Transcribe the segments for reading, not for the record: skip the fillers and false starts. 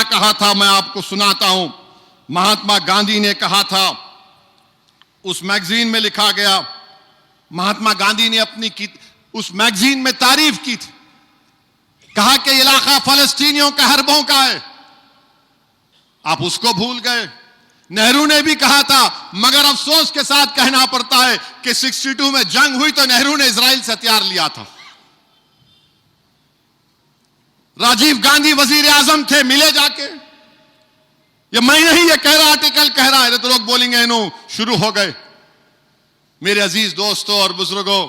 क्या कहा था मैं आपको सुनाता हूं। महात्मा गांधी ने कहा था, उस मैगजीन में लिखा गया, महात्मा गांधी ने उस मैगजीन में तारीफ की थी, कहा कि इलाका फलस्तीनियों का अरबों का है। आप उसको भूल गए। नेहरू ने भी कहा था, मगर अफसोस के साथ कहना पड़ता है कि 62 में जंग हुई तो नेहरू ने इजराइल से हथियार लिया था। राजीव गांधी वजीर आजम थे, मिले जाके। ये मैं नहीं ये कह रहा, आर्टिकल कह रहा है, तो लोग बोलेंगे नो शुरू हो गए। मेरे अजीज दोस्तों और बुजुर्गों,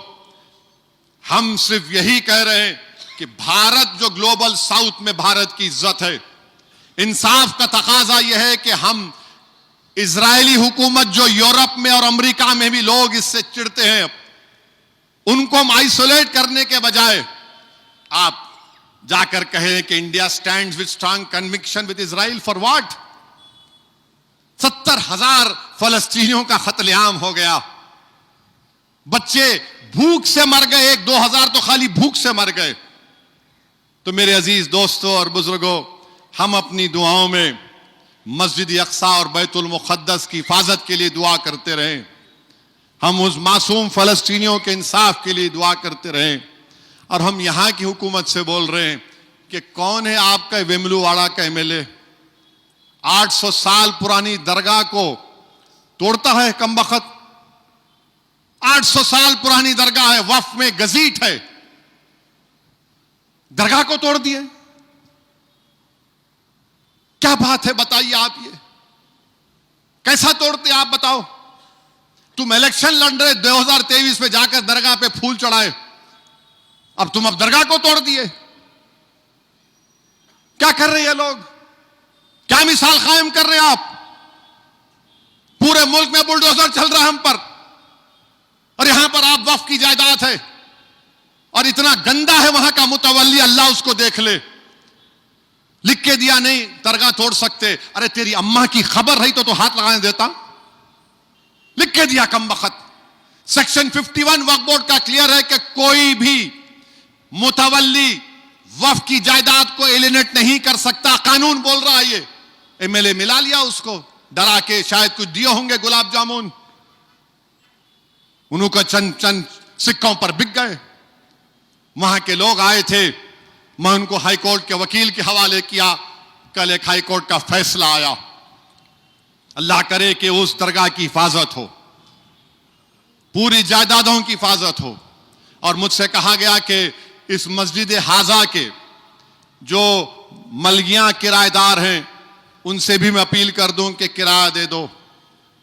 हम सिर्फ यही कह रहे हैं कि भारत जो ग्लोबल साउथ में भारत की इज्जत है, इंसाफ का तकाजा यह है कि हम इजरायली हुकूमत जो यूरोप में और अमेरिका में भी लोग इससे चिढ़ते हैं, उनको हम आइसोलेट करने के बजाय आप जाकर कहें कि India stands with strong conviction with Israel for what. 70,000 फलस्तीनियों का कत्लेआम हो गया, बच्चे भूख से मर गए, 1-2 हजार तो खाली भूख से मर गए। तो मेरे अजीज दोस्तों और बुजुर्गों, हम अपनी दुआओं में मस्जिद अक्सा और बैतुल मुक़द्दस की हिफाजत के लिए दुआ करते रहें। हम उस मासूम फलस्तीनियों के इंसाफ के लिए दुआ करते रहें। और हम यहां की हुकूमत से बोल रहे हैं कि कौन है आपका वेमलूवाड़ा का एमएलए, 800 साल पुरानी दरगाह को तोड़ता है कमबख्त। 800 साल पुरानी दरगाह है, वक्फ में गजीट है, दरगाह को तोड़ दिए। क्या बात है बताइए आप, ये कैसा तोड़ते आप बताओ। तुम इलेक्शन लड़ रहे 2023 में जाकर दरगाह पे फूल चढ़ाए, अब तुम दरगाह को तोड़ दिए। क्या कर रहे हैं लोग, क्या मिसाल कायम कर रहे हैं आप। पूरे मुल्क में बुलडोजर चल रहा है हम पर, और यहां पर आप वक्फ की जायदाद है, और इतना गंदा है वहां का मुतवल्ली, अल्लाह उसको देख ले। लिख के दिया नहीं दरगाह तोड़ सकते। अरे तेरी अम्मा की खबर रही तो हाथ लगाने देता। लिख के दिया कमबख्त। सेक्शन 51 वक्फ बोर्ड का क्लियर है कि कोई भी मुतवल्ली वक्फ की जायदाद को एलिनेट नहीं कर सकता। कानून बोल रहा है ये। एमएलए मिला लिया उसको डरा के, शायद कुछ दिए होंगे गुलाब जामुन, उनको चंद सिक्कों पर बिक गए। वहां के लोग आए थे, मैं उनको हाईकोर्ट के वकील के हवाले किया। कल एक हाईकोर्ट का फैसला आया। अल्लाह करे कि उस दरगाह की हिफाजत हो, पूरी जायदादों की हिफाजत हो। और मुझसे कहा गया कि इस मस्जिद हाजा के जो मलगियां किराएदार हैं, उनसे भी मैं अपील कर दूं कि किराया दे दो।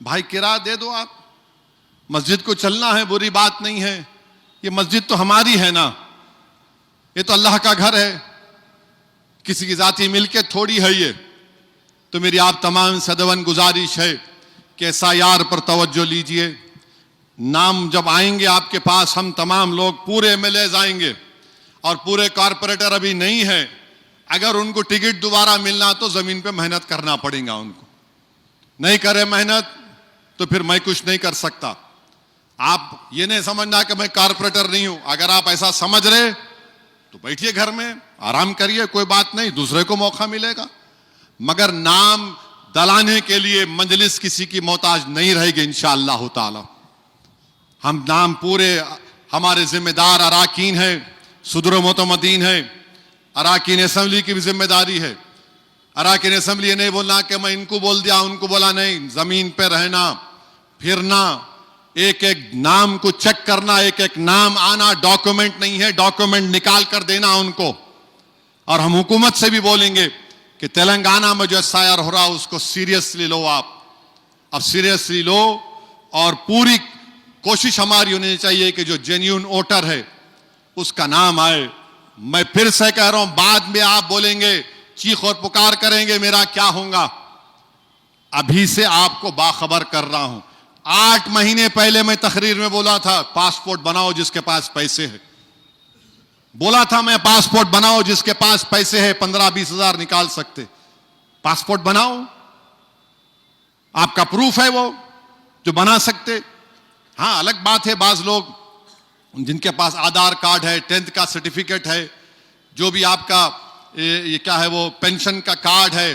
भाई किराया दे दो आप, मस्जिद को चलना है, बुरी बात नहीं है। ये मस्जिद तो हमारी है ना, ये तो अल्लाह का घर है, किसी की जाती मिलके थोड़ी है ये। तो मेरी आप तमाम सदवन गुजारिश है कि SIR पर तवज्जो लीजिए। नाम जब आएंगे आपके पास, हम तमाम लोग पूरे MLAs आएंगे और पूरे कारपोरेटर अभी नहीं है। अगर उनको टिकट दोबारा मिलना तो जमीन पे मेहनत करना पड़ेगा उनको। नहीं करे मेहनत तो फिर मैं कुछ नहीं कर सकता। आप ये नहीं समझना कि मैं कारपोरेटर नहीं हूं। अगर आप ऐसा समझ रहे तो बैठिए घर में, आराम करिए, कोई बात नहीं, दूसरे को मौका मिलेगा। मगर नाम दलाने के लिए मजलिस किसी की मोहताज नहीं रहेगी इंशाअल्लाह ताला। हम नाम पूरे हमारे जिम्मेदार अराकीन हैं, सुदर मोतमदीन है। अराकीन असेंबली की भी जिम्मेदारी है। अराकीन असेंबली ये नहीं बोलना कि मैं इनको बोल दिया उनको बोला, नहीं। जमीन पे रहना, फिरना, एक एक नाम को चेक करना, एक एक नाम आना, डॉक्यूमेंट नहीं है, डॉक्यूमेंट निकाल कर देना उनको। और हम हुकूमत से भी बोलेंगे कि तेलंगाना में जो SIR हो रहा उसको सीरियसली लो। आप अब सीरियसली लो, और पूरी कोशिश हमारी होनी चाहिए कि जो जेन्युइन वोटर है उसका नाम आए। मैं फिर से कह रहा हूं, बाद में आप बोलेंगे, चीख और पुकार करेंगे मेरा क्या होगा। अभी से आपको बाखबर कर रहा हूं। 8 महीने पहले मैं तकरीर में बोला था, पासपोर्ट बनाओ जिसके पास पैसे है। बोला था मैं, पासपोर्ट बनाओ जिसके पास पैसे है, 15-20 हजार निकाल सकते। पासपोर्ट बनाओ, आपका प्रूफ है वो जो बना सकते। हाँ, अलग बात है बाज लोग जिनके पास आधार कार्ड है, 10th का सर्टिफिकेट है, जो भी आपका ये क्या है वो पेंशन का कार्ड है,